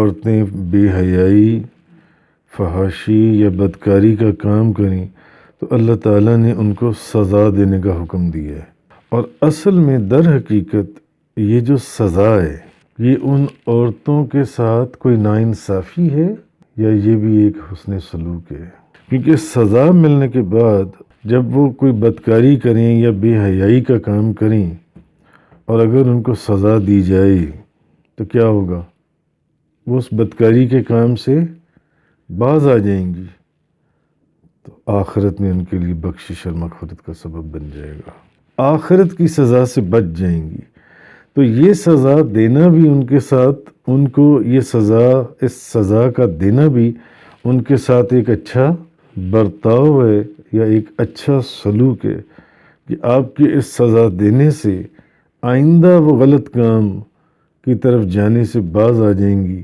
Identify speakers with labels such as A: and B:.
A: औरतें बेहयाई, फहाशी या बदकारी का काम करें तो अल्लाह ताला ने उनको सज़ा देने का हुक्म दिया है। और असल में दर हकीकत ये जो सज़ा है ये उन औरतों के साथ कोई नाइंसाफ़ी है या ये भी एक हुस्न सलूक है। क्योंकि सज़ा मिलने के बाद जब वो कोई बदकारी करें या बेहयाई का काम करें और अगर उनको सज़ा दी जाए तो क्या होगा, वो उस बदकारी के काम से बाज आ जाएंगी तो आखिरत में उनके लिए बख्शिश और मग़फ़िरत का सबब बन जाएगा, आखिरत की सज़ा से बच जाएंगी। तो ये सज़ा देना भी उनके साथ, उनको ये सज़ा, इस सज़ा का देना भी उनके साथ एक अच्छा बर्ताव है या एक अच्छा सलूक है कि आपके इस सज़ा देने से आइंदा वो गलत काम की तरफ जाने से बाज आ जाएंगी।